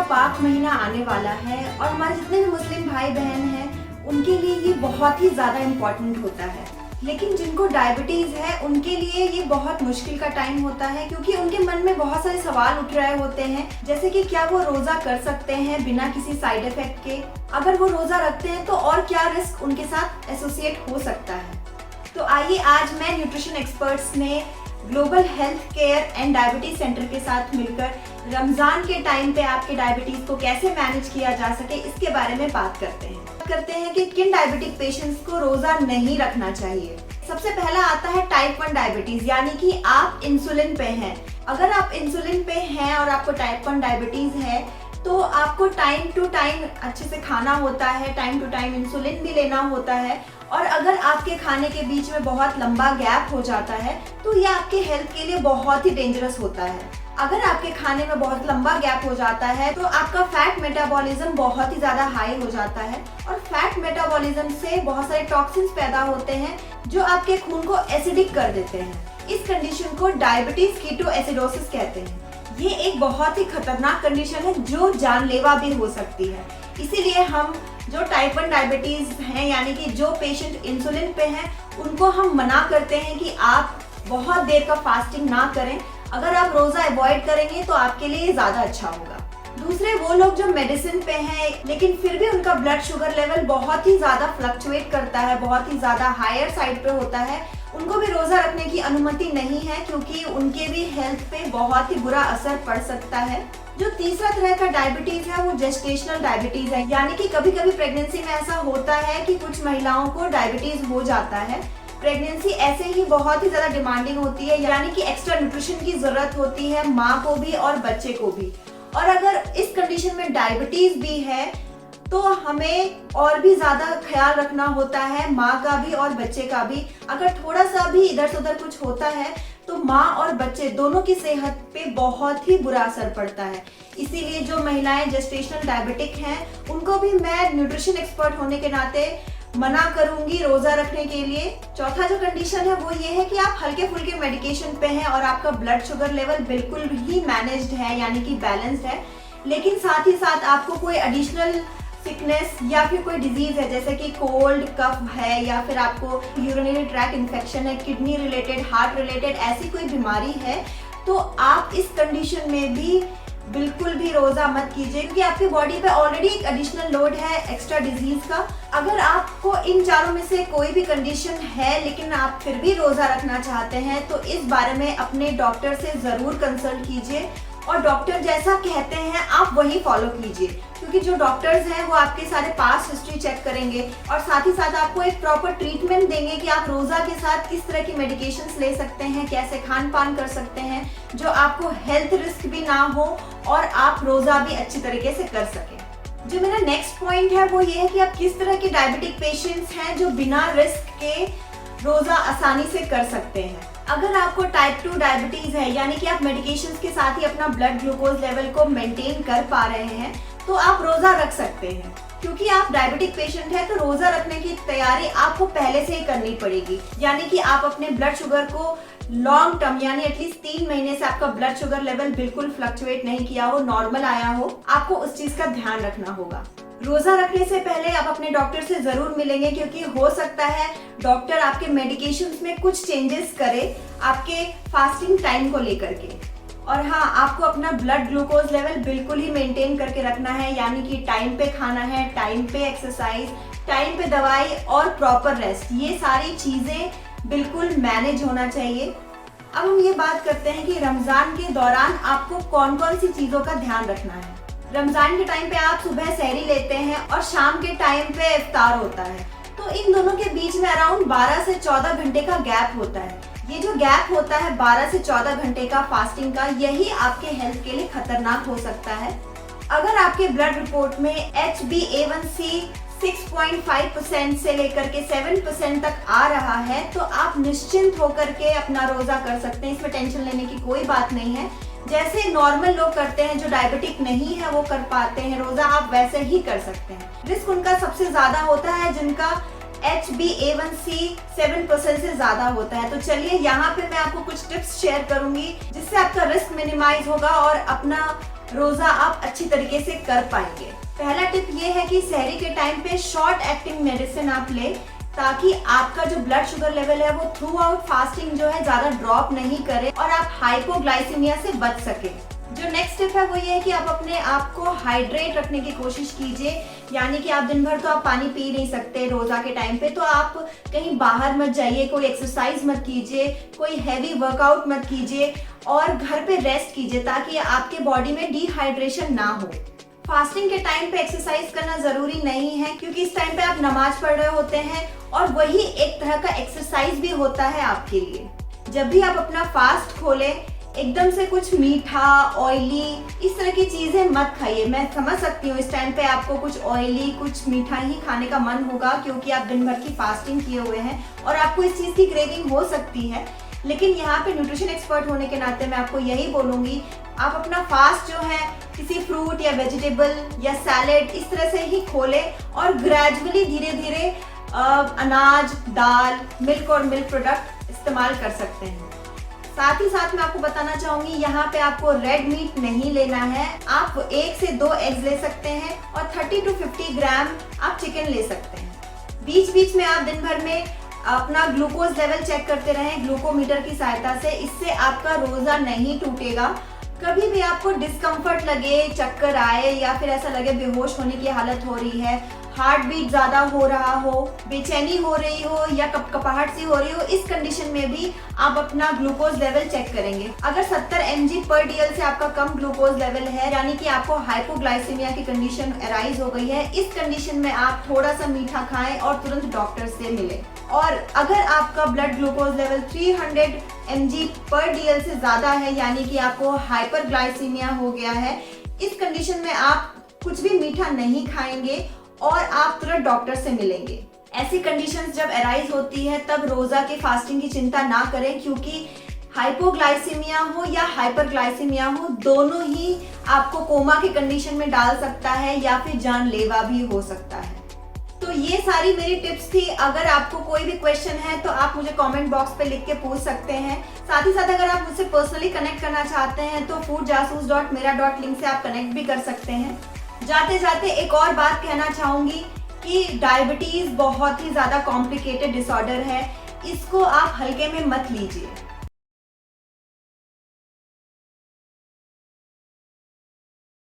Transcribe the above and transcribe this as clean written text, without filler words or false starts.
का पाक महीना आने वाला है और हमारे जितने भी मुस्लिम भाई बहन हैं उनके लिए ये बहुत ही ज़्यादा इम्पोर्टेंट होता है। लेकिन जिनको डायबिटीज़ है उनके लिए ये बहुत मुश्किल का टाइम होता है, क्योंकि उनके मन में बहुत सारे सवाल उठ रहे होते हैं, जैसे कि क्या वो रोज़ा कर सकते हैं बिना किसी साइड इफेक्ट के। अगर वो रोज़ा रखते हैं तो और क्या रिस्क उनके साथ एसोसिएट हो सकता है। तो आइए आज मैं न्यूट्रिशन एक्सपर्ट्स ने global health care and diabetes centre के साथ मिलकर रमजान के टाइम पे आपके डायबिटीज को कैसे मैनेज किया जा सके इसके बारे में बात करते हैं कि किन डायबिटिक पेशेंट्स को रोजा नहीं रखना चाहिए। सबसे पहला आता है टाइप 1 डायबिटीज, यानी कि आप इंसुलिन पे हैं। अगर आप इंसुलिन पे हैं और आपको टाइप 1 डायबिटीज है तो आपको टाइम टू टाइम अच्छे से खाना होता है, टाइम टू टाइम इंसुलिन भी लेना होता है। और अगर आपके खाने के बीच में बहुत लंबा गैप हो जाता है तो ये आपके हेल्थ के लिए बहुत ही डेंजरस होता है। अगर आपके खाने में बहुत लंबा गैप हो जाता है तो आपका फैट मेटाबॉलिज्म बहुत ही ज़्यादा हाई हो जाता है और फैट मेटाबॉलिज्म से बहुत सारे टॉक्सिन्स पैदा होते हैं जो आपके खून को एसिडिक कर देते हैं। इस कंडीशन को डायबिटीज कीटोएसिडोसिस कहते हैं। ये एक बहुत ही खतरनाक कंडीशन है जो जानलेवा भी हो सकती है। इसीलिए हम जो टाइप 1 डायबिटीज हैं, यानी कि जो पेशेंट इंसुलिन पे हैं, उनको हम मना करते हैं कि आप बहुत देर का फास्टिंग ना करें। अगर आप रोजा अवॉइड करेंगे तो आपके लिए ज़्यादा अच्छा होगा। दूसरे वो लोग जो मेडिसिन पे हैं लेकिन फिर भी उनका ब्लड शुगर लेवल बहुत ही ज़्यादा फ्लक्चुएट करता है, बहुत ही ज़्यादा हायर साइड पे होता है, उनको भी रोजा रखने की अनुमति नहीं है, क्योंकि उनके भी हेल्थ पे बहुत ही बुरा असर पड़ सकता है। जो तीसरा तरह का डायबिटीज है वो जेस्टेशनल डायबिटीज है, यानी कि कभी कभी प्रेगनेंसी में ऐसा होता है कि कुछ महिलाओं को डायबिटीज हो जाता है। प्रेगनेंसी ऐसे ही बहुत ही ज्यादा डिमांडिंग होती है, यानी कि एक्स्ट्रा न्यूट्रिशन की जरूरत होती है माँ को भी और बच्चे को भी। और अगर इस कंडीशन में डायबिटीज भी है तो हमें और भी ज्यादा ख्याल रखना होता है, माँ का भी और बच्चे का भी। अगर थोड़ा सा भी इधर से उधर कुछ होता है तो माँ और बच्चे दोनों की सेहत पे बहुत ही बुरा असर पड़ता है। इसीलिए जो महिलाएं जेस्टेशनल डायबिटिक हैं उनको भी मैं न्यूट्रिशन एक्सपर्ट होने के नाते मना करूंगी रोजा रखने के लिए। चौथा जो कंडीशन है वो ये है कि आप हल्के फुल्के मेडिकेशन पे हैं और आपका ब्लड शुगर लेवल बिल्कुल ही मैनेज्ड है, यानी कि बैलेंस्ड है, लेकिन साथ ही साथ आपको कोई एडिशनल सिकनेस या फिर कोई डिजीज है जैसे कि कोल्ड कफ है या फिर आपको यूरिनरी ट्रैक इन्फेक्शन है, किडनी रिलेटेड, हार्ट रिलेटेड ऐसी कोई बीमारी है, तो आप इस कंडीशन में भी बिल्कुल भी रोजा मत कीजिए, क्योंकि आपकी बॉडी पे ऑलरेडी एक एडिशनल लोड है एक्स्ट्रा डिजीज का। अगर आपको इन चारों में से कोई भी कंडीशन है लेकिन आप फिर भी रोजा रखना चाहते हैं तो इस बारे में अपने डॉक्टर से जरूर कंसल्ट कीजिए और डॉक्टर जैसा कहते हैं आप वही फॉलो कीजिए, क्योंकि जो डॉक्टर्स हैं वो आपके सारे पास्ट हिस्ट्री चेक करेंगे और साथ ही साथ आपको एक प्रॉपर ट्रीटमेंट देंगे कि आप रोजा के साथ किस तरह की मेडिकेशंस ले सकते हैं, कैसे खान पान कर सकते हैं जो आपको हेल्थ रिस्क भी ना हो और आप रोजा भी अच्छी तरीके से कर सकें। जो मेरा नेक्स्ट पॉइंट है वो ये है कि आप किस तरह के डायबिटिक पेशेंट्स हैं जो बिना रिस्क के रोजा आसानी से कर सकते हैं। अगर आपको टाइप 2 डायबिटीज है, यानी कि आप मेडिकेशंस के साथ ही अपना ब्लड ग्लूकोज लेवल को मेंटेन कर पा रहे हैं, तो आप रोजा रख सकते हैं। क्योंकि आप डायबिटिक पेशेंट है तो रोजा रखने की तैयारी आपको पहले से ही करनी पड़ेगी, यानी कि आप अपने ब्लड शुगर को लॉन्ग टर्म यानी एटलीस्ट 3 महीने से आपका ब्लड शुगर लेवल बिल्कुल फ्लक्चुएट नहीं किया हो, नॉर्मल आया हो, आपको उस चीज का ध्यान रखना होगा। रोजा रखने से पहले आप अपने डॉक्टर से जरूर मिलेंगे, क्योंकि हो सकता है डॉक्टर आपके मेडिकेशंस में कुछ चेंजेस करे आपके फास्टिंग टाइम को लेकर के। और हाँ, आपको अपना ब्लड ग्लूकोज लेवल बिल्कुल ही मेंटेन करके रखना है, यानी कि टाइम पे खाना है, टाइम पे एक्सरसाइज, टाइम पे दवाई और प्रॉपर रेस्ट, ये सारी चीजें बिल्कुल मैनेज होना चाहिए। अब हम ये बात करते हैं कि रमजान के दौरान आपको कौन कौन सी चीजों का ध्यान रखना है। रमजान के टाइम पे आप सुबह सहरी लेते हैं और शाम के टाइम पे इफ्तार होता है, तो इन दोनों के बीच में अराउंड 12 से 14 घंटे का गैप होता है। ये जो गैप होता है 12 से 14 घंटे का फास्टिंग का, यही आपके हेल्थ के लिए खतरनाक हो सकता है। अगर आपके ब्लड रिपोर्ट में HbA1c 6.5% से लेकर के 7% तक आ रहा है तो आप निश्चिंत होकर के अपना रोजा कर सकते हैं, इसमें टेंशन लेने की कोई बात नहीं है। जैसे नॉर्मल लोग करते हैं जो डायबिटिक नहीं है वो कर पाते हैं रोजा, आप वैसे ही कर सकते हैं। रिस्क उनका सबसे ज्यादा होता है जिनका HbA1c 7% से ज्यादा होता है। तो चलिए यहाँ पे मैं आपको कुछ टिप्स शेयर करूंगी जिससे आपका रिस्क मिनिमाइज होगा और अपना रोजा आप अच्छी तरीके से कर पाएंगे। पहला टिप ये है कि सहरी के टाइम पे शॉर्ट एक्टिंग मेडिसिन आप ले, ताकि आपका जो ब्लड शुगर लेवल है वो थ्रू आउट फास्टिंग जो है ज्यादा ड्रॉप नहीं करे और आप हाइपोग्लाइसीमिया से बच सके। जो नेक्स्ट स्टेप है वो ये है कि आप अपने आप को हाइड्रेट रखने की कोशिश कीजिए, यानी कि आप दिन भर तो आप पानी पी नहीं सकते रोजा के टाइम पे, तो आप कहीं बाहर मत जाइए, कोई एक्सरसाइज मत कीजिए, कोई हैवी वर्कआउट मत कीजिए और घर पे रेस्ट कीजिए ताकि आपके बॉडी में डिहाइड्रेशन ना हो। फास्टिंग के टाइम पे एक्सरसाइज करना जरूरी नहीं है, क्योंकि इस टाइम पे आप नमाज पढ़ रहे होते हैं और वही एक तरह का एक्सरसाइज भी होता है आपके लिए। जब भी आप अपना फास्ट खोलें, एकदम से कुछ मीठा, ऑयली इस तरह की चीजें मत खाइए। मैं समझ सकती हूँ इस टाइम पे आपको कुछ ऑयली, कुछ मीठा ही खाने का मन होगा, क्योंकि आप दिन भर की फास्टिंग किए हुए हैं और आपको इस चीज की क्रेविंग हो सकती है। लेकिन यहाँ पे न्यूट्रिशन एक्सपर्ट होने के नाते मैं आपको यही बोलूंगी, आप अपना फास्ट जो है किसी फ्रूट या वेजिटेबल या सैलेड इस तरह से ही खोलें और ग्रेजुअली धीरे धीरे अनाज, दाल, मिल्क और मिल्क प्रोडक्ट इस्तेमाल कर सकते हैं। साथ ही साथ मैं आपको बताना चाहूंगी, यहाँ पे आपको रेड मीट नहीं लेना है। आप 1 से 2 एग्स ले सकते हैं और 30 to 50 ग्राम आप चिकन ले सकते हैं। बीच बीच में आप दिन भर में अपना ग्लूकोज लेवल चेक करते रहें ग्लूकोमीटर की सहायता से, इससे आपका रोजा नहीं टूटेगा। कभी भी आपको डिस्कम्फर्ट लगे, चक्कर आए या फिर ऐसा लगे बेहोश होने की हालत हो रही है, हार्ट बीट ज्यादा हो रहा हो, बेचैनी हो रही हो या कपकपाहट सी हो रही हो, इस कंडीशन में भी आप अपना ग्लूकोज लेवल चेक करेंगे। अगर 70 mg/dl से आपका कम ग्लूकोज लेवल है, यानी कि आपको हाइपोग्लाइसीमिया की कंडीशन अराइज हो गई है, इस कंडीशन में आप थोड़ा सा मीठा खाएं और तुरंत डॉक्टर से मिलें। और अगर आपका ब्लड ग्लूकोज लेवल 300 mg/dl से ज्यादा है, यानी कि आपको हाइपरग्लाइसीमिया हो गया है, इस कंडीशन में आप कुछ भी मीठा नहीं खाएंगे और आप तुरंत डॉक्टर से मिलेंगे। ऐसी कंडीशंस जब अराइज होती है तब रोजा के फास्टिंग की चिंता ना करें, क्योंकि हाइपोग्लाइसीमिया हो या हाइपरग्लाइसीमिया हो, दोनों ही आपको कोमा की कंडीशन में डाल सकता है या फिर जानलेवा भी हो सकता है। तो ये सारी मेरी टिप्स थी। अगर आपको कोई भी क्वेश्चन है तो आप मुझे कमेंट बॉक्स पे लिख के पूछ सकते हैं। साथ ही साथ अगर आप मुझसे पर्सनली कनेक्ट करना चाहते हैं तो foodjasoos.mera.link से आप कनेक्ट भी कर सकते हैं। जाते जाते एक और बात कहना चाहूंगी कि डायबिटीज बहुत ही ज्यादा कॉम्प्लिकेटेड डिसऑर्डर है, इसको आप हल्के में मत लीजिए।